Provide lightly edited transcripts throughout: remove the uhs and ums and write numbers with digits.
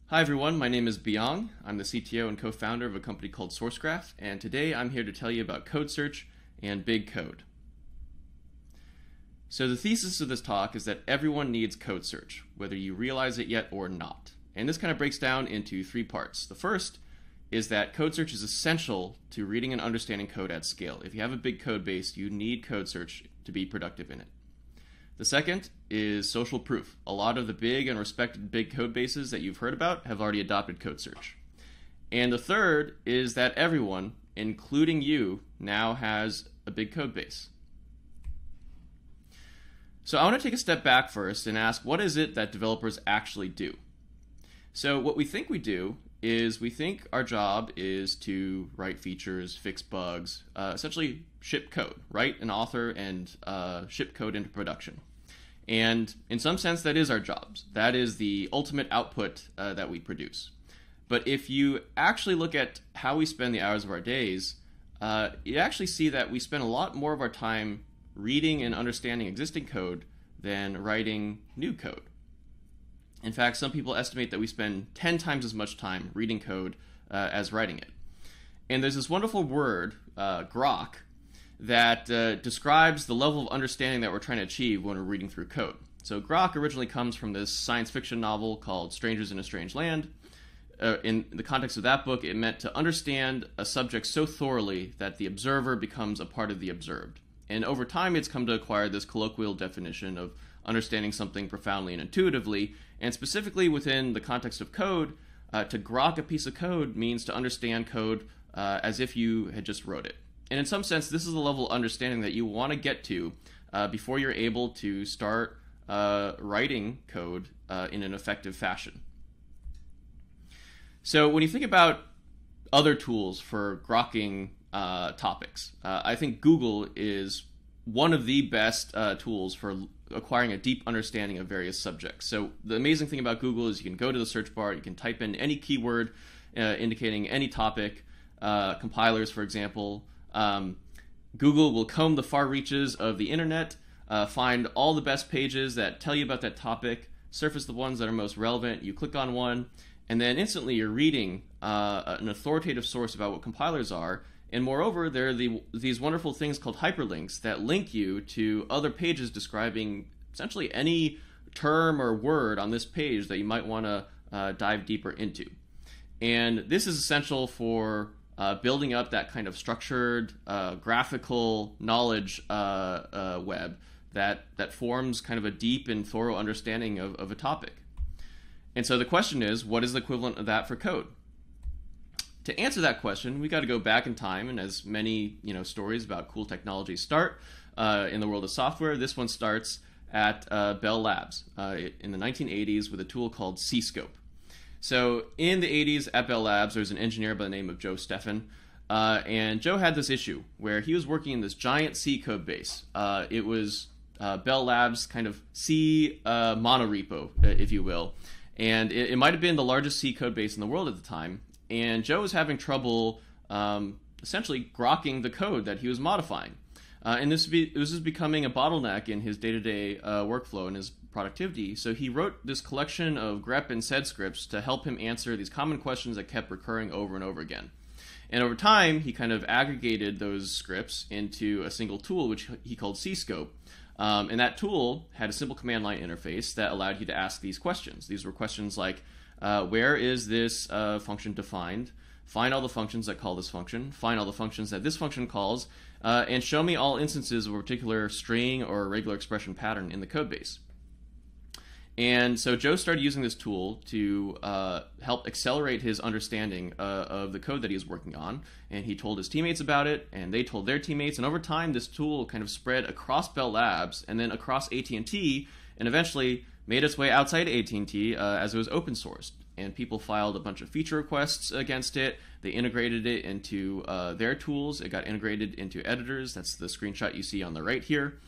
Hi everyone, my name is Beyang. I'm the CTO and co-founder of a company called SourceGraph, and today I'm here to tell you about code search and big code. So the thesis of this talk is that everyone needs code search, whether you realize it yet or not. And this kind of breaks down into three parts. The first is that code search is essential to reading and understanding code at scale. If you have a big code base, you need code search to be productive in it. The second is social proof. A lot of the big and respected big code bases that you've heard about have already adopted code search. And the third is that everyone, including you, now has a big code base. So I want to take a step back first and ask, what is it that developers actually do? So what we think we do is we think our job is to write features, fix bugs, essentially ship code, write and author and ship code into production. And in some sense, that is our jobs. That is the ultimate output that we produce. But if you actually look at how we spend the hours of our days, you actually see that we spend a lot more of our time reading and understanding existing code than writing new code. In fact, some people estimate that we spend 10 times as much time reading code as writing it. And there's this wonderful word, Grok, that describes the level of understanding that we're trying to achieve when we're reading through code. So Grok originally comes from this science fiction novel called Strangers in a Strange Land. In the context of that book, it meant to understand a subject so thoroughly that the observer becomes a part of the observed. And over time, it's come to acquire this colloquial definition of understanding something profoundly and intuitively. And specifically within the context of code, to grok a piece of code means to understand code as if you had just wrote it. And in some sense, this is the level of understanding that you want to get to before you're able to start writing code in an effective fashion. So when you think about other tools for grokking topics, I think Google is one of the best tools for acquiring a deep understanding of various subjects. So the amazing thing about Google is you can go to the search bar, you can type in any keyword indicating any topic, compilers, for example. Google will comb the far reaches of the internet, find all the best pages that tell you about that topic, surface the ones that are most relevant, you click on one, and then instantly you're reading an authoritative source about what compilers are. And moreover, there are these wonderful things called hyperlinks that link you to other pages describing essentially any term or word on this page that you might want to dive deeper into. And this is essential for building up that kind of structured, graphical knowledge web that forms kind of a deep and thorough understanding of a topic. And so the question is, what is the equivalent of that for code? To answer that question, we got to go back in time, and as many stories about cool technologies start in the world of software, this one starts at Bell Labs in the 1980s with a tool called Cscope. So in the 80s at Bell Labs, there was an engineer by the name of Joe Steffen, and Joe had this issue where he was working in this giant C code base. It was Bell Labs kind of C monorepo, if you will, and it might have been the largest C code base in the world at the time. And Joe was having trouble essentially grokking the code that he was modifying. And this was becoming a bottleneck in his day-to-day workflow and his productivity. So he wrote this collection of grep and sed scripts to help him answer these common questions that kept recurring over and over again. And over time, he kind of aggregated those scripts into a single tool, which he called Cscope. And that tool had a simple command line interface that allowed you to ask these questions. These were questions like, where is this function defined? Find all the functions that call this function. Find all the functions that this function calls. And show me all instances of a particular string or regular expression pattern in the code base. And so Joe started using this tool to help accelerate his understanding of the code that he was working on. And he told his teammates about it, and they told their teammates. And over time, this tool kind of spread across Bell Labs and then across AT&T, and eventually made its way outside AT&T as it was open sourced. And people filed a bunch of feature requests against it. They integrated it into their tools. It got integrated into editors. That's the screenshot you see on the right here.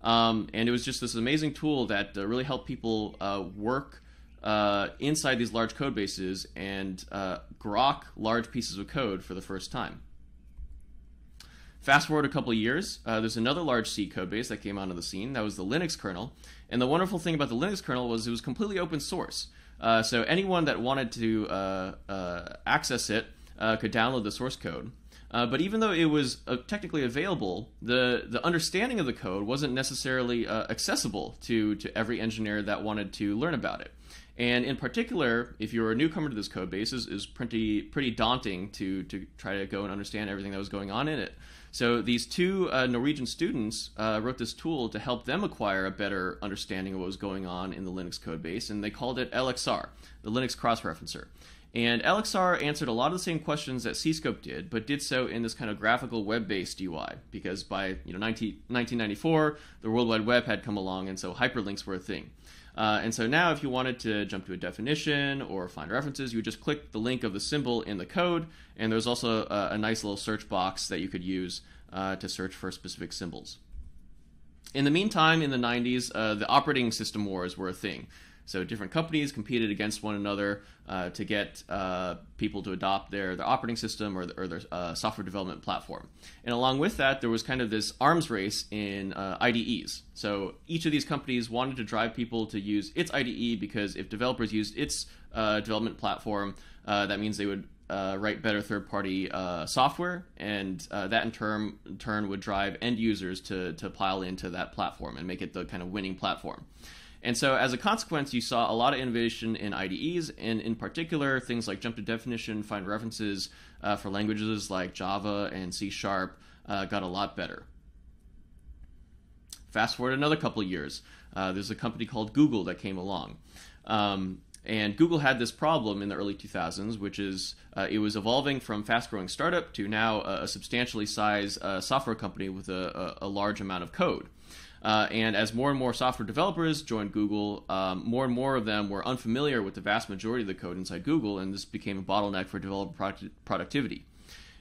And it was just this amazing tool that really helped people work inside these large code bases and grok large pieces of code for the first time. Fast forward a couple of years, there's another large C code base that came onto the scene. That was the Linux kernel. And the wonderful thing about the Linux kernel was it was completely open source. So anyone that wanted to access it could download the source code. But even though it was technically available, the understanding of the code wasn't necessarily accessible to every engineer that wanted to learn about it. And in particular, if you're a newcomer to this code base, is pretty daunting to try to go and understand everything that was going on in it. So these two Norwegian students wrote this tool to help them acquire a better understanding of what was going on in the Linux code base, and they called it LXR, the Linux Cross-Referencer. And LXR answered a lot of the same questions that Cscope did, but did so in this kind of graphical web-based UI, because by 1994, the World Wide Web had come along, and so hyperlinks were a thing. And so now if you wanted to jump to a definition or find references, you would just click the link of the symbol in the code, and there's also a nice little search box that you could use to search for specific symbols. In the meantime, in the 90s, the operating system wars were a thing. So different companies competed against one another to get people to adopt their operating system or their software development platform. And along with that, there was kind of this arms race in IDEs. So each of these companies wanted to drive people to use its IDE because if developers used its development platform, that means they would write better third-party software, and that in turn would drive end users to pile into that platform and make it the kind of winning platform. And so as a consequence, you saw a lot of innovation in IDEs, and in particular, things like jump to definition, find references for languages like Java and C# got a lot better. Fast forward another couple of years, there's a company called Google that came along. And Google had this problem in the early 2000s, which is it was evolving from fast-growing startup to now a substantially sized software company with a large amount of code. And as more and more software developers joined Google, more and more of them were unfamiliar with the vast majority of the code inside Google, and this became a bottleneck for developer productivity.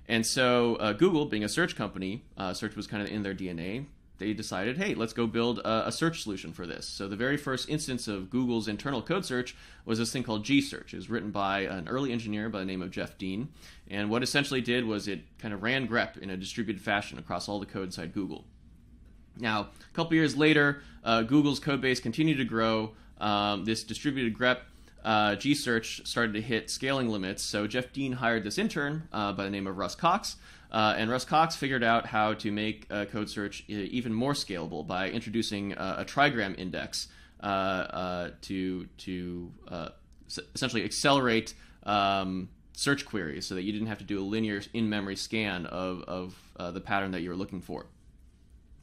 And so Google, being a search company, search was kind of in their DNA, they decided, hey, let's go build a search solution for this. So the very first instance of Google's internal code search was this thing called gsearch. It was written by an early engineer by the name of Jeff Dean. And what it essentially did was it kind of ran grep in a distributed fashion across all the code inside Google. Now, a couple years later, Google's code base continued to grow. This distributed grep gsearch started to hit scaling limits, so Jeff Dean hired this intern by the name of Russ Cox, and Russ Cox figured out how to make code search even more scalable by introducing a trigram index to essentially accelerate search queries so that you didn't have to do a linear in-memory scan of the pattern that you were looking for.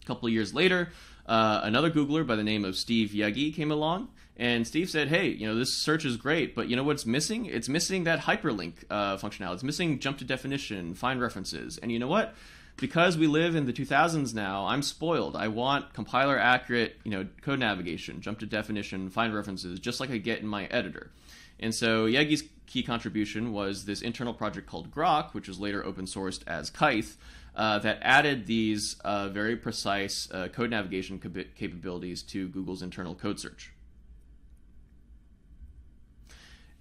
A couple of years later, another Googler by the name of Steve Yegi came along, and Steve said, hey, this search is great, but you know what's missing? It's missing that hyperlink functionality. It's missing jump to definition, find references. And you know what? Because we live in the 2000s now, I'm spoiled. I want compiler accurate, code navigation, jump to definition, find references, just like I get in my editor. And so Yegi's key contribution was this internal project called Grok, which was later open sourced as Kythe, that added these very precise code navigation capabilities to Google's internal code search.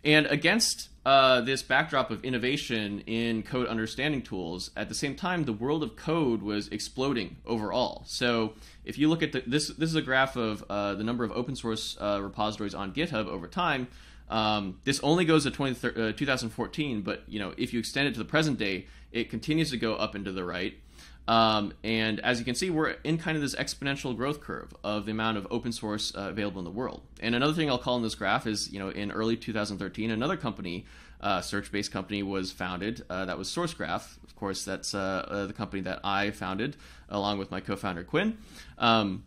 And against this backdrop of innovation in code understanding tools, at the same time, the world of code was exploding overall. So if you look at this is a graph of the number of open source repositories on GitHub over time. This only goes to 2014, but if you extend it to the present day, it continues to go up and to the right. And as you can see, we're in kind of this exponential growth curve of the amount of open source available in the world. And another thing I'll call in this graph is, in early 2013, another company, search-based company, was founded. That was SourceGraph. Of course, that's the company that I founded along with my co-founder Quinn. And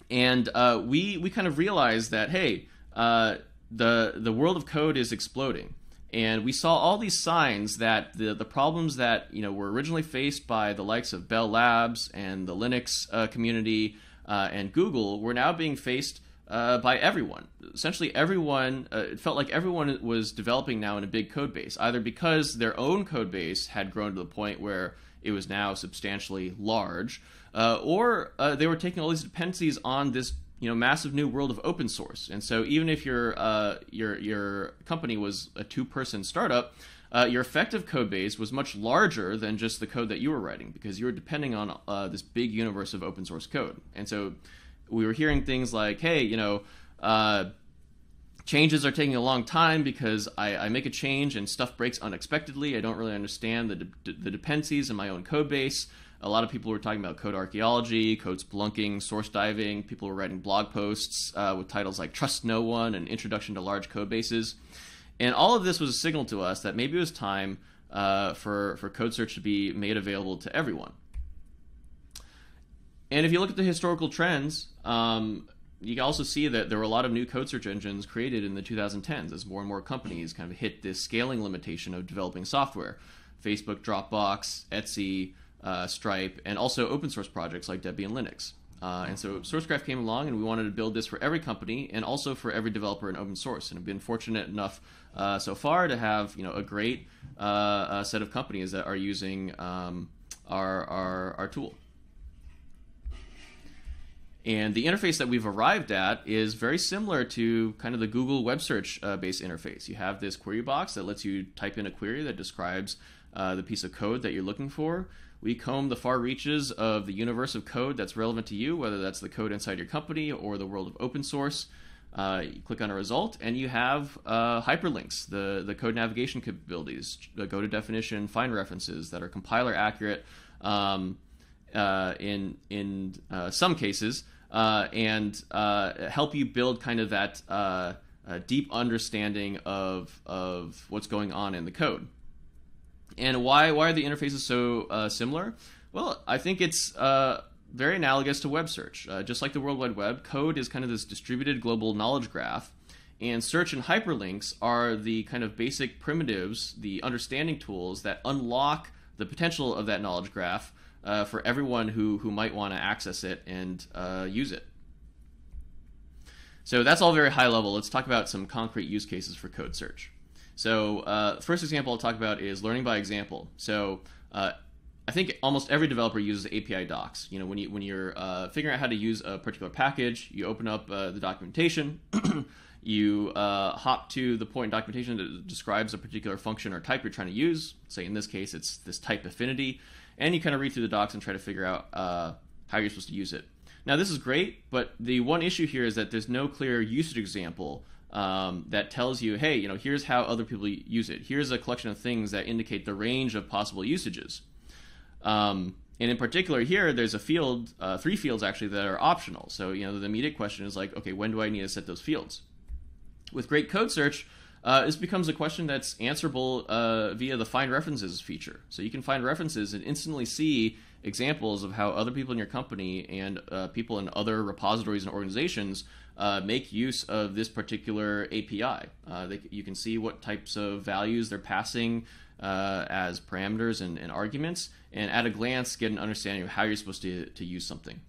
we kind of realized that, hey, the world of code is exploding. And we saw all these signs that the problems that were originally faced by the likes of Bell Labs and the Linux community and Google were now being faced by everyone. Essentially everyone, it felt like everyone was developing now in a big code base, either because their own code base had grown to the point where it was now substantially large, or they were taking all these dependencies on this massive new world of open source. And so even if your company was a two-person startup, your effective code base was much larger than just the code that you were writing, because you were depending on this big universe of open source code. And so we were hearing things like, hey, changes are taking a long time because I make a change and stuff breaks unexpectedly. I don't really understand the dependencies in my own code base. A lot of people were talking about code archaeology, code spelunking, source diving. People were writing blog posts with titles like Trust No One and Introduction to Large Code Bases. And all of this was a signal to us that maybe it was time for code search to be made available to everyone. And if you look at the historical trends, you can also see that there were a lot of new code search engines created in the 2010s as more and more companies kind of hit this scaling limitation of developing software. Facebook, Dropbox, Etsy, Stripe, and also open source projects like Debian Linux. And so Sourcegraph came along, and we wanted to build this for every company and also for every developer in open source. And I've been fortunate enough so far to have a great set of companies that are using our tool. And the interface that we've arrived at is very similar to kind of the Google web search based interface. You have this query box that lets you type in a query that describes the piece of code that you're looking for. We comb the far reaches of the universe of code that's relevant to you, whether that's the code inside your company or the world of open source. You click on a result, and you have hyperlinks, the code navigation capabilities, go to definition, find references that are compiler accurate in some cases, and help you build kind of that deep understanding of what's going on in the code. And why are the interfaces so similar? Well, I think it's very analogous to web search. Just like the World Wide Web, code is kind of this distributed global knowledge graph, and search and hyperlinks are the kind of basic primitives, the understanding tools that unlock the potential of that knowledge graph for everyone who might want to access it and use it. So that's all very high level. Let's talk about some concrete use cases for code search. So first example I'll talk about is learning by example. So I think almost every developer uses API docs. When you're figuring out how to use a particular package, you open up the documentation, you hop to the point in documentation that describes a particular function or type you're trying to use. Say in this case it's this type affinity, and you kind of read through the docs and try to figure out how you're supposed to use it. Now this is great, but the one issue here is that there's no clear usage example that tells you, hey, here's how other people use it. Here's a collection of things that indicate the range of possible usages. And in particular here, there's a field, 3 fields actually, that are optional. So, the immediate question is like, okay, when do I need to set those fields? With great code search, this becomes a question that's answerable via the find references feature. So you can find references and instantly see examples of how other people in your company and people in other repositories and organizations make use of this particular API. You can see what types of values they're passing as parameters and arguments, and at a glance get an understanding of how you're supposed to use something.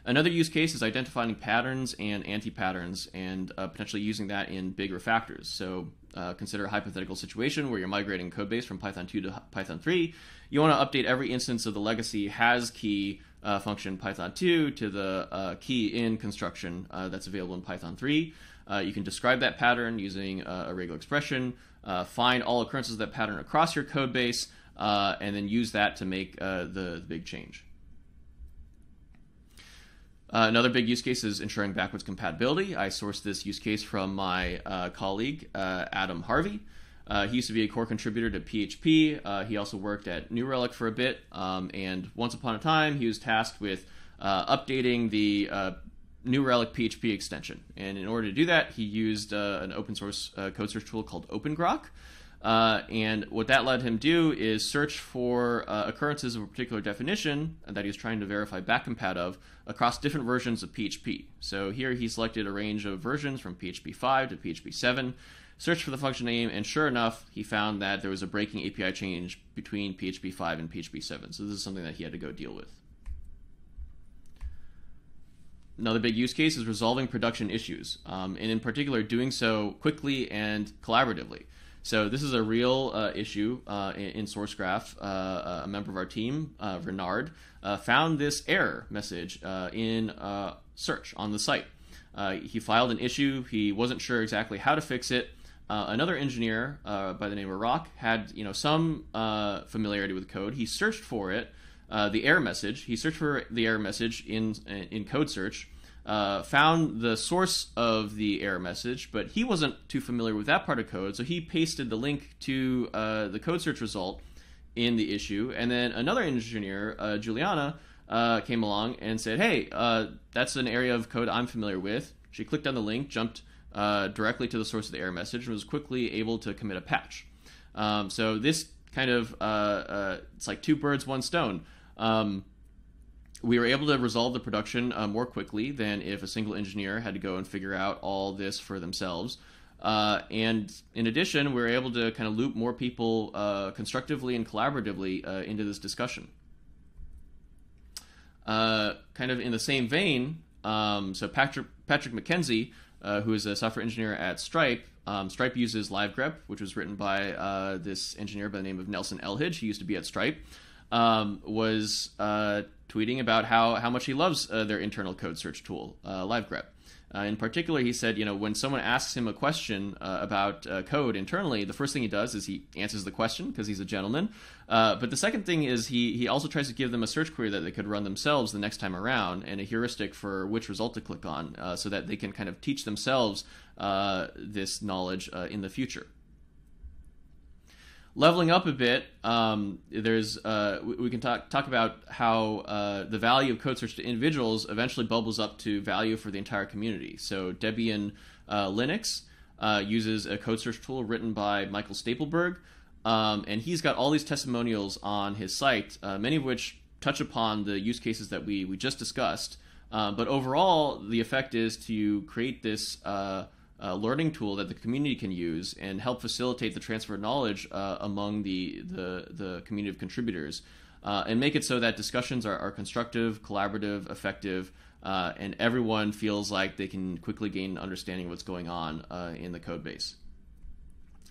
Another use case is identifying patterns and anti-patterns and potentially using that in big refactors. So consider a hypothetical situation where you're migrating code base from Python 2 to Python 3. You want to update every instance of the legacy has key function Python 2 to the key in construction that's available in Python 3. You can describe that pattern using a regular expression, find all occurrences of that pattern across your code base, and then use that to make the big change. Another big use case is ensuring backwards compatibility. I sourced this use case from my colleague, Adam Harvey. He used to be a core contributor to PHP. He also worked at New Relic for a bit, and once upon a time, he was tasked with updating the New Relic PHP extension. And in order to do that, he used an open source code search tool called OpenGrok. And what that let him do is search for occurrences of a particular definition that he was trying to verify backcompat of across different versions of PHP. So here he selected a range of versions from PHP 5 to PHP 7, searched for the function name, and sure enough, he found that there was a breaking API change between PHP 5 and PHP 7. So this is something that he had to go deal with. Another big use case is resolving production issues, and in particular doing so quickly and collaboratively. So this is a real issue in Sourcegraph. A member of our team, Renard, found this error message in search on the site. He filed an issue. He wasn't sure exactly how to fix it. Another engineer by the name of Grok had some familiarity with code. He searched for it, the error message. He searched for the error message in code search, found the source of the error message, but he wasn't too familiar with that part of code, so he pasted the link to the code search result in the issue, and then another engineer, Juliana, came along and said, hey, that's an area of code I'm familiar with. She clicked on the link, jumped directly to the source of the error message, and was quickly able to commit a patch. So this kind of, it's like two birds, one stone. We were able to resolve the production more quickly than if a single engineer had to go and figure out all this for themselves. And in addition, we were able to kind of loop more people constructively and collaboratively into this discussion. Kind of in the same vein, so Patrick McKenzie, who is a software engineer at Stripe, Stripe uses LiveGrep, which was written by this engineer by the name of Nelson Elhidge. He used to be at Stripe. Was tweeting about how much he loves their internal code search tool, LiveGrep. In particular, he said, when someone asks him a question about code internally, the first thing he does is he answers the question because he's a gentleman. But the second thing is he also tries to give them a search query that they could run themselves the next time around and a heuristic for which result to click on so that they can kind of teach themselves this knowledge in the future. Leveling up a bit, we can talk about how the value of code search to individuals eventually bubbles up to value for the entire community. So Debian Linux uses a code search tool written by Michael Stapelberg, and he's got all these testimonials on his site, many of which touch upon the use cases that we just discussed. But overall, the effect is to create this learning tool that the community can use and help facilitate the transfer of knowledge among the community of contributors and make it so that discussions are constructive, collaborative, effective, and everyone feels like they can quickly gain understanding of what's going on in the code base.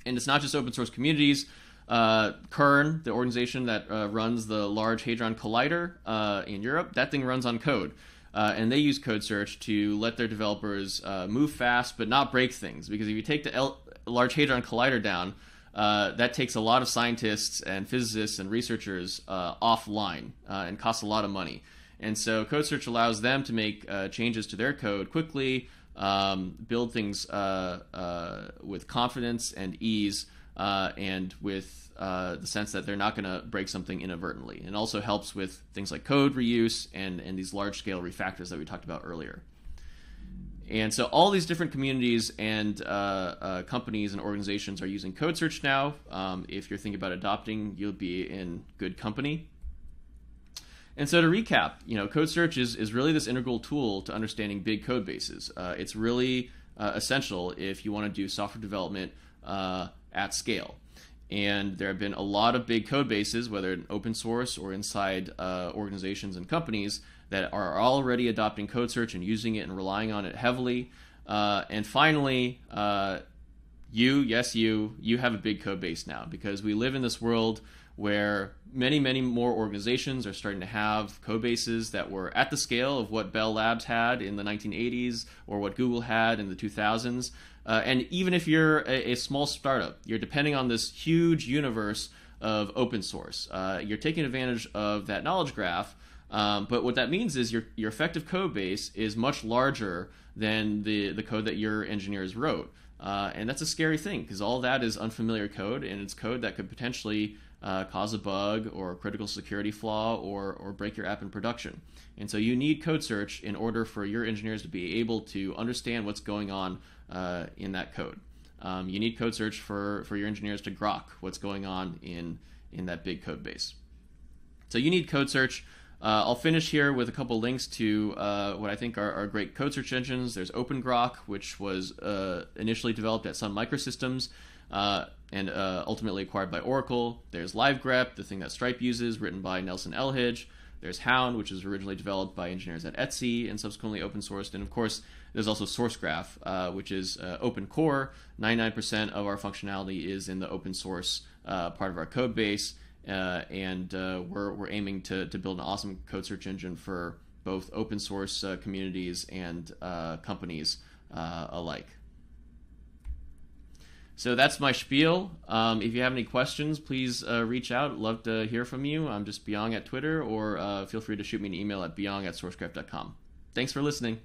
And it's not just open source communities. CERN, the organization that runs the Large Hadron Collider in Europe, that thing runs on code. And they use code search to let their developers move fast but not break things. Because if you take the Large Hadron Collider down, that takes a lot of scientists and physicists and researchers offline and costs a lot of money. And so code search allows them to make changes to their code quickly, build things with confidence and ease, and with the sense that they're not going to break something inadvertently. It also helps with things like code reuse and these large-scale refactors that we talked about earlier. And so all these different communities and companies and organizations are using code search now. If you're thinking about adopting, you'll be in good company. And so to recap, code search is really this integral tool to understanding big code bases. It's really essential if you want to do software development at scale. And there have been a lot of big code bases, whether in open source or inside organizations and companies, that are already adopting code search and using it and relying on it heavily. And finally, you have a big code base now, because we live in this world where many, many more organizations are starting to have code bases that were at the scale of what Bell Labs had in the 1980s or what Google had in the 2000s. And even if you're a small startup, you're depending on this huge universe of open source. You're taking advantage of that knowledge graph, but what that means is your effective code base is much larger than the code that your engineers wrote. And that's a scary thing, because all that is unfamiliar code, and it's code that could potentially cause a bug or a critical security flaw or break your app in production. And so you need code search in order for your engineers to be able to understand what's going on in that code. You need code search for your engineers to grok what's going on in that big code base. So you need code search. I'll finish here with a couple links to what I think are great code search engines. There's OpenGrok, which was initially developed at Sun Microsystems and ultimately acquired by Oracle. There's LiveGrep, the thing that Stripe uses, written by Nelson Elhidge. There's Hound, which was originally developed by engineers at Etsy and subsequently open sourced. And of course, there's also SourceGraph, which is open core. 99% of our functionality is in the open source part of our code base. And we're aiming to build an awesome code search engine for both open source communities and companies alike. So that's my spiel. If you have any questions, please reach out. I'd love to hear from you. I'm just Beyang at Twitter, or feel free to shoot me an email at beyang@sourcegraph.com. Thanks for listening.